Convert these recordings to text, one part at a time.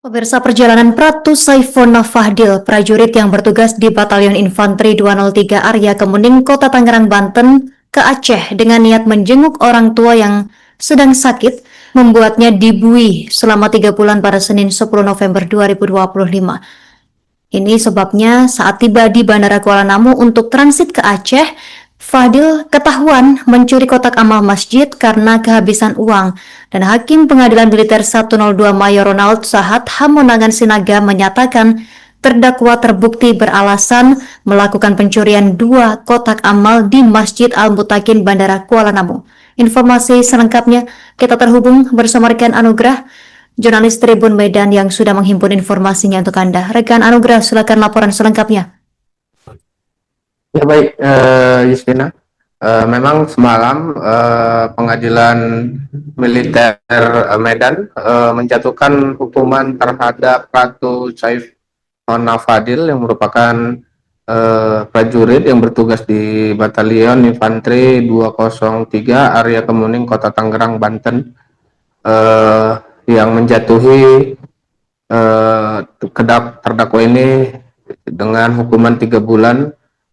Pemirsa, perjalanan Pratu Saiful Fahdil, prajurit yang bertugas di Batalion Infanteri 203 Arya Kemuning, Kota Tangerang, Banten, ke Aceh dengan niat menjenguk orang tua yang sedang sakit, membuatnya dibui selama 3 bulan pada Senin 10 November 2025. Ini sebabnya saat tiba di Bandara Kuala Namu untuk transit ke Aceh, Fadil ketahuan mencuri kotak amal masjid karena kehabisan uang, dan Hakim Pengadilan Militer 102 Mayor Ronald Sahat Hamonangan Sinaga menyatakan terdakwa terbukti beralasan melakukan pencurian 2 kotak amal di Masjid Al-Mutakin Bandara Kuala Namu. Informasi selengkapnya kita terhubung bersama rekan Anugrah, jurnalis Tribun Medan yang sudah menghimpun informasinya untuk Anda. Rekan Anugrah, silakan laporan selengkapnya. Ya baik, Justina. Memang semalam Pengadilan Militer Medan menjatuhkan hukuman terhadap Pratu Saiful Fadil yang merupakan prajurit yang bertugas di Batalion Infanteri 203 Arya Kemuning, Kota Tangerang, Banten, yang menjatuhi terdakwa ini dengan hukuman 3 bulan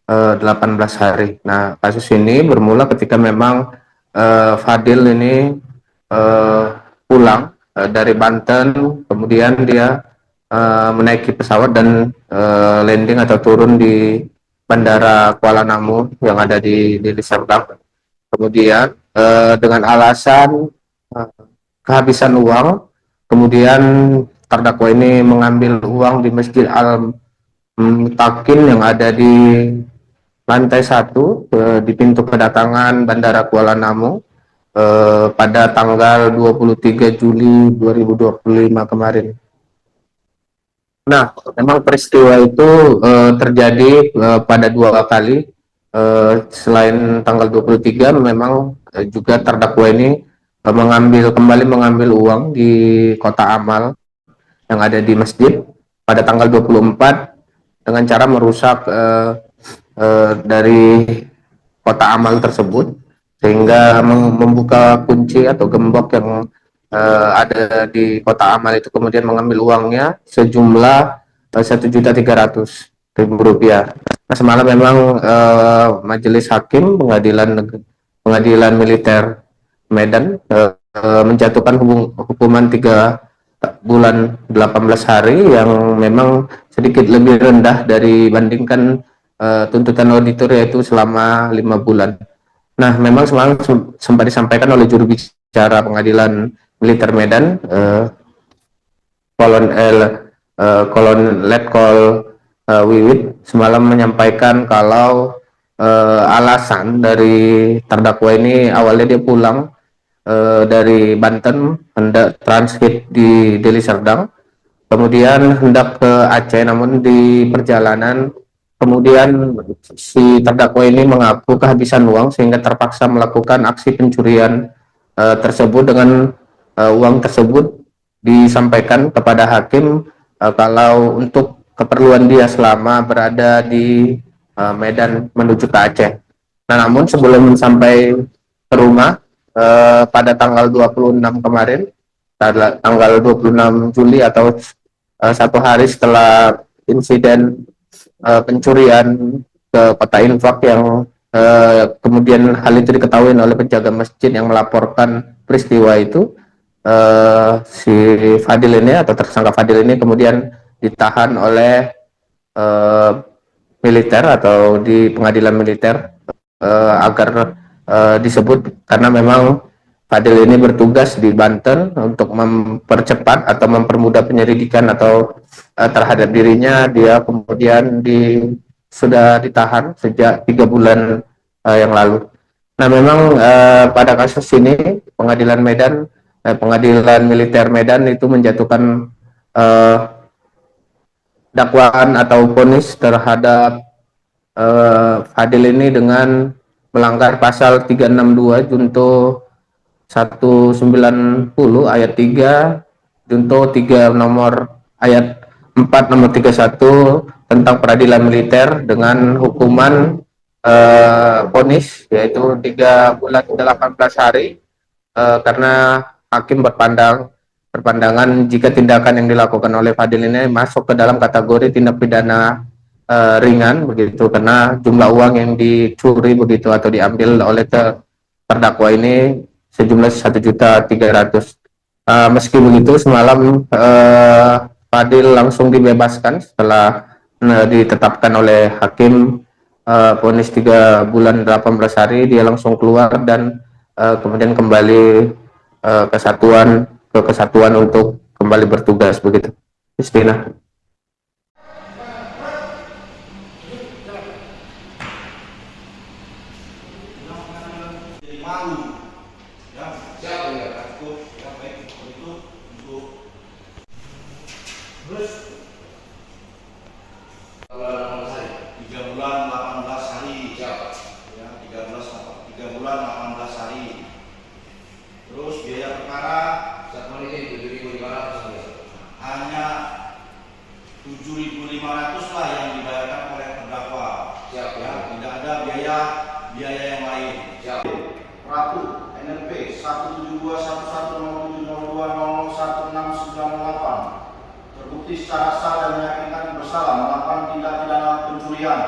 18 hari. Nah, kasus ini bermula ketika memang Fadil ini pulang dari Banten, kemudian dia menaiki pesawat dan landing atau turun di Bandara Kuala Namu yang ada di Deli Serdang. Kemudian dengan alasan kehabisan uang, kemudian terdakwa ini mengambil uang di Masjid Al-Mutakin yang ada di lantai 1 di pintu kedatangan Bandara Kuala Namu pada tanggal 23 Juli 2025 kemarin. Nah, memang peristiwa itu terjadi pada 2 kali. Selain tanggal 23, memang juga terdakwa ini kembali mengambil uang di kotak amal yang ada di masjid pada tanggal 24 dengan cara merusak dari kotak amal tersebut, sehingga membuka kunci atau gembok yang ada di kotak amal itu, kemudian mengambil uangnya sejumlah Rp1.300.000. Nah, semalam memang Majelis Hakim Pengadilan Militer Medan menjatuhkan hukuman 3 bulan 18 hari yang memang sedikit lebih rendah dibandingkan tuntutan auditor, yaitu selama 5 bulan. Nah, memang semalam sempat disampaikan oleh juru bicara Pengadilan Militer Medan, Letkol Wiwit, semalam menyampaikan kalau alasan dari terdakwa ini awalnya dia pulang dari Banten, hendak transit di Deli Serdang, kemudian hendak ke Aceh, namun di perjalanan kemudian si terdakwa ini mengaku kehabisan uang sehingga terpaksa melakukan aksi pencurian tersebut. Dengan uang tersebut disampaikan kepada hakim kalau untuk keperluan dia selama berada di Medan menuju ke Aceh. Nah, namun sebelum sampai ke rumah pada tanggal 26 kemarin, tanggal 26 Juli atau 1 hari setelah insiden pencurian ke Kota Infak yang kemudian hal itu diketahui oleh penjaga masjid yang melaporkan peristiwa itu, si Fadil ini atau tersangka Fadil ini kemudian ditahan oleh militer atau di pengadilan militer agar disebut, karena memang Fadil ini bertugas di Banten untuk mempercepat atau mempermudah penyelidikan atau terhadap dirinya. Dia kemudian sudah ditahan sejak 3 bulan yang lalu. Nah, memang pada kasus ini Pengadilan Militer Medan itu menjatuhkan dakwaan atau vonis terhadap Fadil ini dengan melanggar pasal 362 Junto 190 ayat 3, Junto 3 nomor ayat 4 nomor 31 tentang peradilan militer, dengan hukuman vonis yaitu 3 bulan 18 hari, karena hakim berpandang berpandangan jika tindakan yang dilakukan oleh Fadil ini masuk ke dalam kategori tindak pidana ringan begitu, karena jumlah uang yang dicuri begitu atau diambil oleh terdakwa ini sejumlah 1.300.000. Meski begitu semalam Fadil langsung dibebaskan setelah ditetapkan oleh hakim vonis 3 bulan 18 hari. Dia langsung keluar dan kemudian kembali ke kesatuan untuk kembali bertugas begitu. Istina. Tiga bulan 18 hari, ya, 3 bulan 18 hari. Terus biaya perkara hanya 7.500 lah yang dibayarkan oleh terdakwa. Ya, tidak ada biaya yang lain. Ratu NNP 172110702001698 terbukti secara sah dan meyakinkan bersalah melakukan tindak pidana pencurian,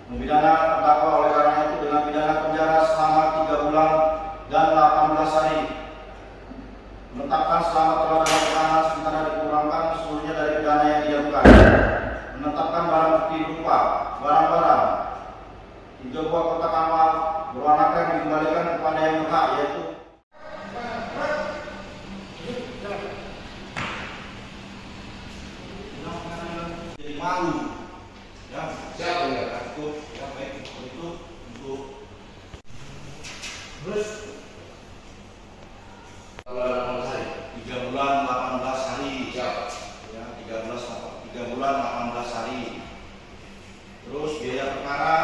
memidana terdakwa oleh karena itu dengan pidana penjara selama 3 bulan dan 18 hari, menetapkan selama telah dalam tahanan sementara dikurangkan seluruhnya dari pidana yang dijatuhkan, menetapkan barang bukti berupa barang-barang 3 buah kotak amal berwarna krem dikembalikan kepada yang berhak, yaitu malu. Ya, siap ya. Cukup. Ya, baik. Itu untuk terus 3 bulan 18 hari. Siap. Ya, 3 bulan 18 hari. Terus biaya perkara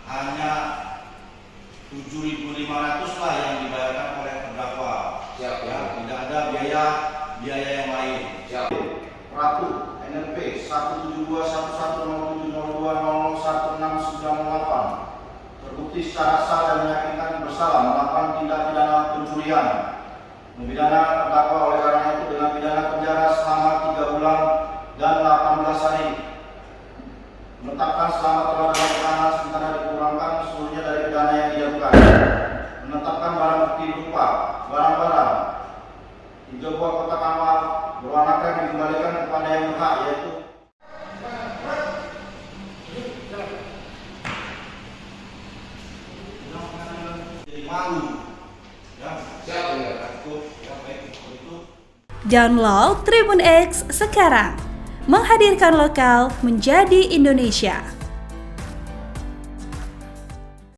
hanya 7.500 lah yang dibayarkan oleh terdakwa. Siap ya. Tidak ada biaya yang lain. Siap. Ratu NNP 171110702001698 terbukti secara sah dan meyakinkan bersalah melakukan tindak pidana pencurian, memidana terdakwa oleh karena itu dengan pidana penjara selama 3 bulan dan 18 hari, menetapkan selama telah dalam tahanan sementara dikurangkan seluruhnya dari pidana yang dijatuhkan, menetapkan barang bukti berupa barang-barang 3 buah kotak amal berwarna krem dikembalikan kepada yang berhak, yaitu malu. Ya, siap ya. Cukup. Ya, baik. Itu Download Tribun X sekarang, menghadirkan lokal menjadi Indonesia.